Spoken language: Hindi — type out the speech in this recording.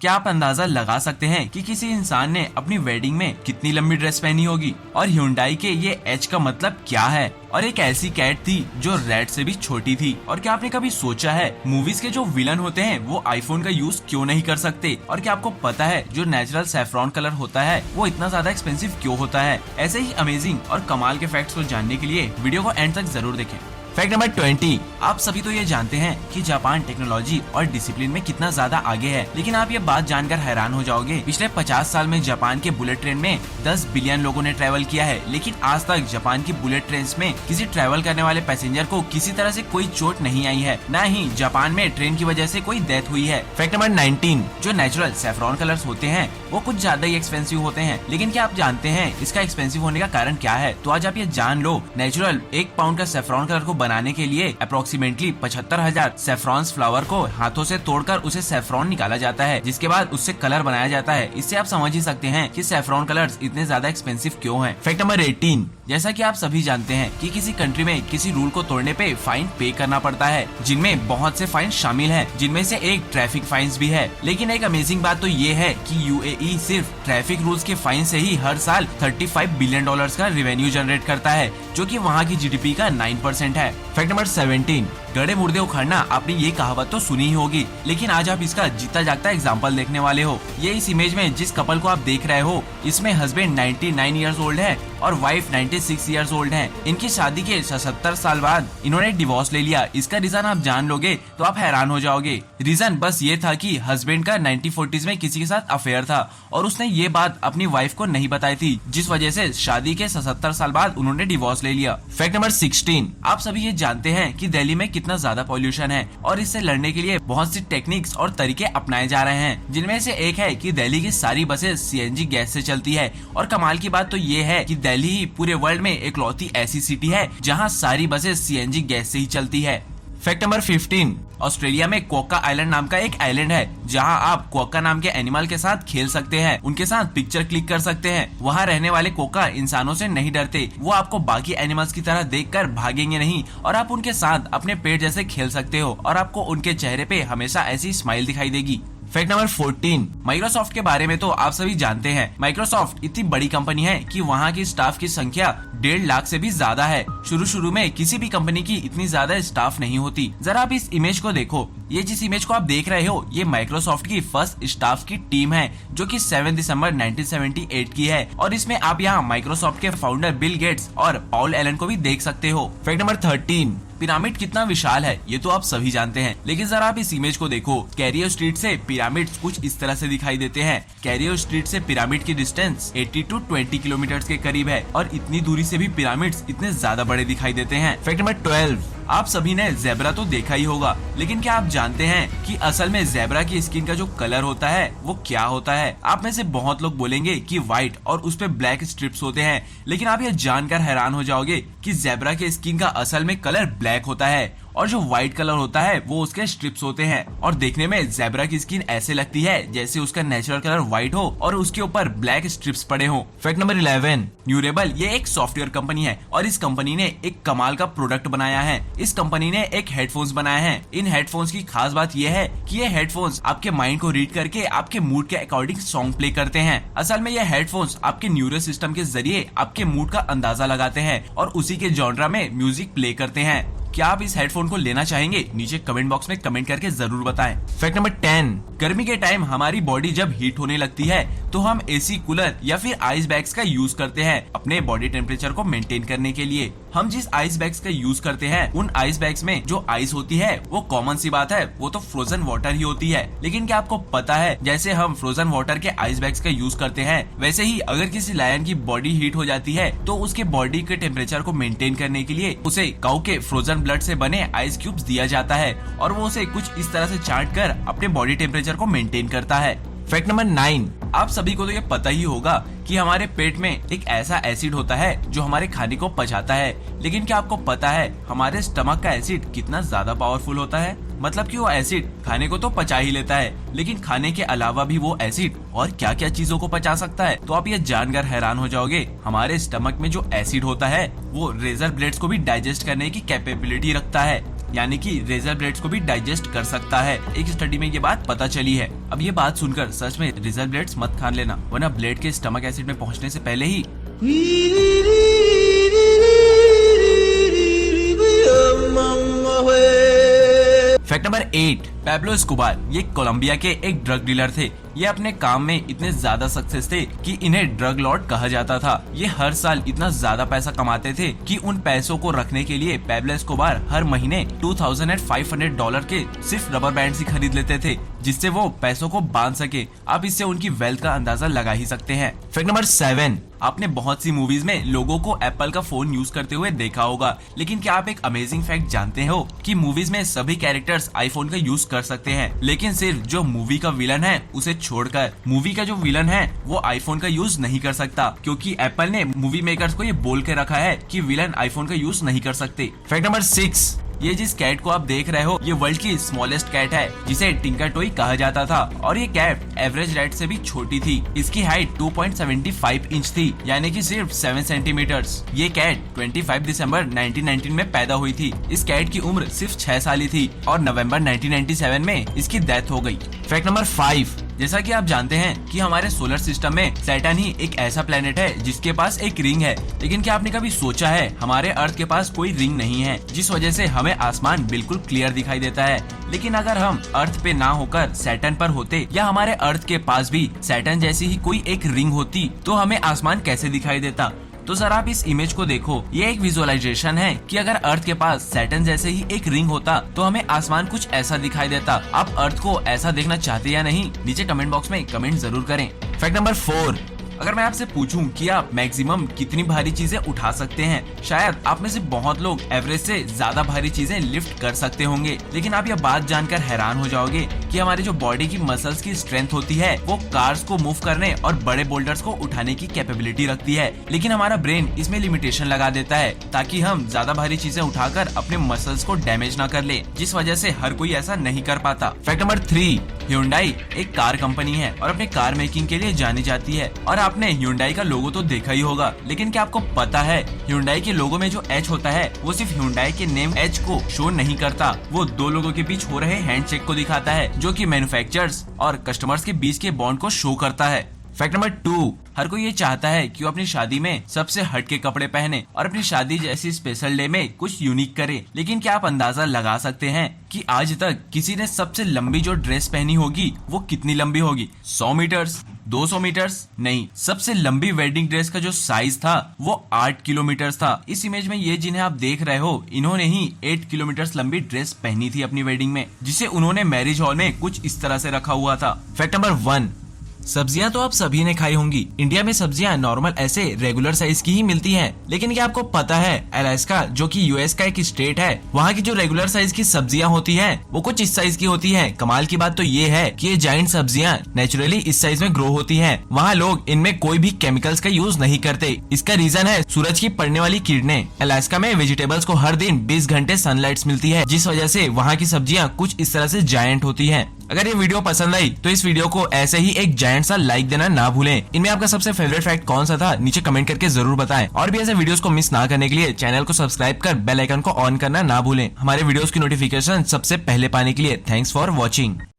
क्या आप अंदाजा लगा सकते हैं कि किसी इंसान ने अपनी वेडिंग में कितनी लंबी ड्रेस पहनी होगी? और ह्यूंडई के ये एच का मतलब क्या है? और एक ऐसी कैट थी जो रेड से भी छोटी थी। और क्या आपने कभी सोचा है मूवीज के जो विलन होते हैं वो आईफोन का यूज क्यों नहीं कर सकते? और क्या आपको पता है जो नेचुरल सैफरॉन कलर होता है वो इतना ज्यादा एक्सपेंसिव क्यों होता है? ऐसे ही अमेजिंग और कमाल के फैक्ट्स को जानने के लिए वीडियो को एंड तक जरूर देखें। फैक्ट नंबर 20, आप सभी तो ये जानते हैं कि जापान टेक्नोलॉजी और डिसिप्लिन में कितना ज्यादा आगे है, लेकिन आप ये बात जानकर हैरान हो जाओगे। पिछले 50 साल में जापान के बुलेट ट्रेन में 10 बिलियन लोगों ने ट्रैवल किया है, लेकिन आज तक जापान की बुलेट ट्रेन में किसी ट्रैवल करने वाले पैसेंजर को किसी तरह से कोई चोट नहीं आई है, न ही जापान में ट्रेन की वजह से कोई डेथ हुई है। फैक्ट नंबर 19, जो नेचुरल सैफरॉन कलर्स होते हैं वो कुछ ज्यादा ही एक्सपेंसिव होते हैं, लेकिन क्या आप जानते हैं इसका एक्सपेंसिव होने का कारण क्या है? तो आज आप ये जान लो। नेचुरल 1 पाउंड का सैफरॉन कलर को बनाने के लिए अप्रोक्सीमेटली 75,000 सैफरॉन फ्लावर को हाथों से तोड़कर उसे सैफरॉन निकाला जाता है, जिसके बाद उससे कलर बनाया जाता है। इससे आप समझ ही सकते हैं कि सैफरॉन कलर्स इतने ज्यादा एक्सपेंसिव क्यों हैं। फैक्ट नंबर 18, जैसा कि आप सभी जानते हैं कि किसी कंट्री में किसी रूल को तोड़ने पे फाइन पे करना पड़ता है, जिनमें बहुत से फाइन शामिल हैं, जिनमें से एक ट्रैफिक फाइन्स भी है। लेकिन एक अमेजिंग बात तो ये है कि यूएई सिर्फ ट्रैफिक रूल्स के फाइन से ही हर साल $35 बिलियन का रेवेन्यू जनरेट करता है, जो कि वहाँ की जीडीपी का 9% है। फैक्ट नंबर 17, गड़े मुर्दे उखाड़ना, आपने ये कहावत तो सुनी ही होगी, लेकिन आज आप इसका जीता जागता एग्जाम्पल देखने वाले हो। ये इस इमेज में जिस कपल को आप देख रहे हो, इसमें हस्बैंड 99 इयर्स ओल्ड है और वाइफ 96 इयर्स ओल्ड है। इनकी शादी के 77 साल बाद इन्होंने डिवोर्स ले लिया। इसका रीजन आप जान लोगे तो आप हैरान हो जाओगे। रीजन बस ये था कि हस्बैंड का 1940s में किसी के साथ अफेयर था और उसने ये बात अपनी वाइफ को नहीं बताई थी, जिस वजह से शादी के 77 साल बाद उन्होंने डिवोर्स ले लिया। फैक्ट नंबर 16, आप सभी ये जानते हैं कि दिल्ली में कितना ज्यादा पॉल्यूशन है और इससे लड़ने के लिए बहुत सी टेक्निक्स और तरीके अपनाए जा रहे हैं, जिनमें से एक है कि दिल्ली की सारी बसेस सीएनजी गैस से चलती है। और कमाल की बात तो ये है कि दिल्ली ही पूरे वर्ल्ड में इकलौती ऐसी सिटी है जहां सारी बसेस सीएनजी गैस से ही चलती है। फैक्ट नंबर 15, ऑस्ट्रेलिया में क्वोका आइलैंड नाम का एक आइलैंड है जहां आप क्वोका नाम के एनिमल के साथ खेल सकते हैं, उनके साथ पिक्चर क्लिक कर सकते हैं। वहां रहने वाले क्वोका इंसानों से नहीं डरते, वो आपको बाकी एनिमल्स की तरह देखकर भागेंगे नहीं और आप उनके साथ अपने पेट जैसे खेल सकते हो और आपको उनके चेहरे पे हमेशा ऐसी स्माइल दिखाई देगी। फैक्ट नंबर 14, माइक्रोसॉफ्ट के बारे में तो आप सभी जानते हैं। माइक्रोसॉफ्ट इतनी बड़ी कंपनी है कि वहाँ की स्टाफ की संख्या 1.5 लाख से भी ज्यादा है। शुरू में किसी भी कंपनी की इतनी ज्यादा स्टाफ नहीं होती। जरा आप इस इमेज को देखो, ये जिस इमेज को आप देख रहे हो ये माइक्रोसॉफ्ट की फर्स्ट स्टाफ की टीम है, जो कि 7 दिसंबर 1978 की है। और इसमें आप यहाँ माइक्रोसॉफ्ट के फाउंडर बिल गेट्स और पॉल एलन को भी देख सकते हो। फैक्ट नंबर 13, पिरामिड कितना विशाल है ये तो आप सभी जानते हैं, लेकिन जरा आप इस इमेज को देखो। कैरियर स्ट्रीट से पिरामिड्स कुछ इस तरह से दिखाई देते हैं। कैरियर स्ट्रीट से पिरामिड की डिस्टेंस 80 to 20 किलोमीटर के करीब है और इतनी दूरी से भी पिरामिड्स इतने ज्यादा बड़े दिखाई देते हैं। फैक्ट नंबर 12, आप सभी ने जेब्रा तो देखा ही होगा, लेकिन क्या आप जानते हैं कि असल में जेब्रा की स्किन का जो कलर होता है वो क्या होता है? आप में से बहुत लोग बोलेंगे कि व्हाइट और उस पे ब्लैक स्ट्रिप्स होते हैं, लेकिन आप ये जानकर हैरान हो जाओगे कि जेब्रा के स्किन का असल में कलर ब्लैक होता है और जो व्हाइट कलर होता है वो उसके स्ट्रिप्स होते हैं। और देखने में जेब्रा की स्किन ऐसे लगती है जैसे उसका नेचुरल कलर व्हाइट हो और उसके ऊपर ब्लैक स्ट्रिप्स पड़े हो। फैक्ट नंबर 11, न्यूरेबल ये एक सॉफ्टवेयर कंपनी है और इस कंपनी ने एक कमाल का प्रोडक्ट बनाया है। इस कंपनी ने एक हेडफोन्स बनाया है। इन हेडफोन्स की खास बात यह है कि ये हेडफोन्स आपके माइंड को रीड करके आपके मूड के अकॉर्डिंग सॉन्ग प्ले करते हैं। असल में ये हेडफोन्स आपके न्यूरो सिस्टम के जरिए आपके मूड का अंदाजा लगाते हैं और उसी के जॉनरा में म्यूजिक प्ले करते हैं। क्या आप इस हेडफोन को लेना चाहेंगे? नीचे कमेंट बॉक्स में कमेंट करके जरूर बताएं। फैक्ट नंबर 10, गर्मी के टाइम हमारी बॉडी जब हीट होने लगती है तो हम एसी, कूलर या फिर आइस बैग्स का यूज करते हैं अपने बॉडी टेम्परेचर को मेंटेन करने के लिए। हम जिस आइस बैग्स का यूज करते हैं उन आइस बैग्स में जो आइस होती है वो कॉमन सी बात है, वो तो फ्रोजन वाटर ही होती है। लेकिन क्या आपको पता है जैसे हम फ्रोजन वाटर के आइस बैग्स का यूज करते हैं, वैसे ही अगर किसी लायन की बॉडी हीट हो जाती है तो उसके बॉडी के टेम्परेचर को मेंटेन करने के लिए उसे काऊ के फ्रोजन ब्लड से बने आइस क्यूब्स दिया जाता है और वो उसे कुछ इस तरह से चाट कर अपने बॉडी टेम्परेचर को मेंटेन करता है। फैक्ट नंबर 9, आप सभी को तो ये पता ही होगा कि हमारे पेट में एक ऐसा एसिड होता है जो हमारे खाने को पचाता है, लेकिन क्या आपको पता है हमारे स्टमक का एसिड कितना ज्यादा पावरफुल होता है? मतलब कि वो एसिड खाने को तो पचा ही लेता है, लेकिन खाने के अलावा भी वो एसिड और क्या क्या चीजों को पचा सकता है? तो आप ये जानकर हैरान हो जाओगे। हमारे स्टमक में जो एसिड होता है वो रेजर ब्लेड्स को भी डाइजेस्ट करने की कैपेबिलिटी रखता है। यानी कि रेजर ब्लेड्स को भी डाइजेस्ट कर सकता है। एक स्टडी में ये बात पता चली है। अब ये बात सुनकर सच में रेजर ब्लेड्स मत खा लेना, वरना ब्लेड के स्टमक एसिड में पहुंचने से पहले ही फैक्ट नंबर 8, पैब्लो एस्कोबार ये कोलंबिया के एक ड्रग डीलर थे। ये अपने काम में इतने ज्यादा सक्सेस थे कि इन्हें ड्रग लॉर्ड कहा जाता था। ये हर साल इतना ज्यादा पैसा कमाते थे कि उन पैसों को रखने के लिए पैब्लो एस्कोबार हर महीने $2,500 के सिर्फ रबर बैंड ही खरीद लेते थे, जिससे वो पैसों को बांध सके। आप इससे उनकी वेल्थ का अंदाजा लगा ही सकते हैं। फैक्ट नंबर 7, आपने बहुत सी मूवीज में लोगों को एप्पल का फोन यूज करते हुए देखा होगा, लेकिन क्या आप एक अमेजिंग फैक्ट जानते हो कि मूवीज में सभी कैरेक्टर्स आईफोन का यूज कर सकते हैं, लेकिन सिर्फ जो मूवी का विलन है उसे छोड़कर मूवी का जो विलन है वो आईफोन का यूज नहीं कर सकता, क्योंकि एप्पल ने मूवी मेकर्स को ये बोल के रखा है कि विलन आईफोन का यूज नहीं कर सकते। फैक्ट नंबर 6, ये जिस कैट को आप देख रहे हो ये वर्ल्ड की स्मॉलेस्ट कैट है, जिसे टिंकर टॉय कहा जाता था, और ये कैट एवरेज रैट से भी छोटी थी। इसकी हाइट 2.75 इंच थी, यानी कि सिर्फ 7 सेंटीमीटर्स। ये कैट 25 दिसंबर 1919 में पैदा हुई थी। इस कैट की उम्र सिर्फ 6 साल ही थी और नवंबर 1997 में इसकी डेथ हो गई। फैक्ट नंबर 5, जैसा कि आप जानते हैं कि हमारे सोलर सिस्टम में सैटर्न ही एक ऐसा प्लेनेट है जिसके पास एक रिंग है, लेकिन क्या आपने कभी सोचा है हमारे अर्थ के पास कोई रिंग नहीं है, जिस वजह से हमें आसमान बिल्कुल क्लियर दिखाई देता है। लेकिन अगर हम अर्थ पे ना होकर सैटर्न पर होते या हमारे अर्थ के पास भी सैटर्न जैसी ही कोई एक रिंग होती तो हमें आसमान कैसे दिखाई देता। तो सर आप इस इमेज को देखो, ये एक विजुअलाइजेशन है कि अगर अर्थ के पास सैटर्न जैसे ही एक रिंग होता तो हमें आसमान कुछ ऐसा दिखाई देता। आप अर्थ को ऐसा देखना चाहते या नहीं, नीचे कमेंट बॉक्स में कमेंट जरूर करें। फैक्ट नंबर 4, अगर मैं आपसे पूछूं कि आप मैक्सिमम कितनी भारी चीजें उठा सकते हैं, शायद आप में से बहुत लोग एवरेज से ज्यादा भारी चीजें लिफ्ट कर सकते होंगे, लेकिन आप यह बात जानकर हैरान हो जाओगे कि हमारी जो बॉडी की मसल्स की स्ट्रेंथ होती है वो कार्स को मूव करने और बड़े बोल्डर्स को उठाने की कैपेबिलिटी रखती है, लेकिन हमारा ब्रेन इसमें लिमिटेशन लगा देता है ताकि हम ज्यादा भारी चीजें उठाकर अपने मसल्स को डैमेज ना कर ले, जिस वजह से हर कोई ऐसा नहीं कर पाता। फैक्ट नंबर 3, Hyundai एक कार कंपनी है और अपने कार मेकिंग के लिए जानी जाती है, और आपने Hyundai का लोगो तो देखा ही होगा, लेकिन क्या आपको पता है Hyundai के लोगो में जो H होता है वो सिर्फ Hyundai के नेम H को शो नहीं करता, वो दो लोगों के बीच हो रहे हैंडशेक को दिखाता है, जो कि मैन्युफैक्चरर्स और कस्टमर्स के बीच के बॉन्ड को शो करता है। फैक्ट नंबर 2, हर कोई ये चाहता है कि वो अपनी शादी में सबसे हटके कपड़े पहने और अपनी शादी जैसी स्पेशल डे में कुछ यूनिक करे, लेकिन क्या आप अंदाजा लगा सकते हैं कि आज तक किसी ने सबसे लंबी जो ड्रेस पहनी होगी वो कितनी लंबी होगी? 100 मीटर्स, 200 मीटर्स? नहीं, सबसे लंबी वेडिंग ड्रेस का जो साइज था वो 8 किलोमीटर था। इस इमेज में ये जिन्हें आप देख रहे हो इन्होंने ही 8 किलोमीटर लंबी ड्रेस पहनी थी अपनी वेडिंग में, जिसे उन्होंने मैरिज हॉल में कुछ इस तरह से रखा हुआ था। फैक्ट नंबर 1, सब्जियां तो आप सभी ने खाई होंगी। इंडिया में सब्जियां नॉर्मल ऐसे रेगुलर साइज की ही मिलती हैं, लेकिन क्या आपको पता है अलास्का जो कि यूएस का एक स्टेट है, वहाँ की जो रेगुलर साइज की सब्जियां होती हैं वो कुछ इस साइज की होती हैं। कमाल की बात तो ये है कि ये जायंट सब्जियां नेचुरली इस साइज में ग्रो होती हैं। वहाँ लोग इनमें कोई भी केमिकल्स का यूज नहीं करते। इसका रीजन है सूरज की पड़ने वाली किरणें। अलास्का में वेजिटेबल्स को हर दिन 20 घंटे सनलाइट मिलती है, जिस वजह से वहाँ की सब्जियां कुछ इस तरह से जायंट होती हैं। अगर ये वीडियो पसंद आई तो इस वीडियो को ऐसे ही एक जायंट सा लाइक देना ना भूलें। इनमें आपका सबसे फेवरेट फैक्ट कौन सा था नीचे कमेंट करके जरूर बताएं, और भी ऐसे वीडियोस को मिस ना करने के लिए चैनल को सब्सक्राइब कर बेल आइकन को ऑन करना ना भूलें। हमारे वीडियोस की नोटिफिकेशन सबसे पहले पाने के लिए थैंक्स फॉर वॉचिंग।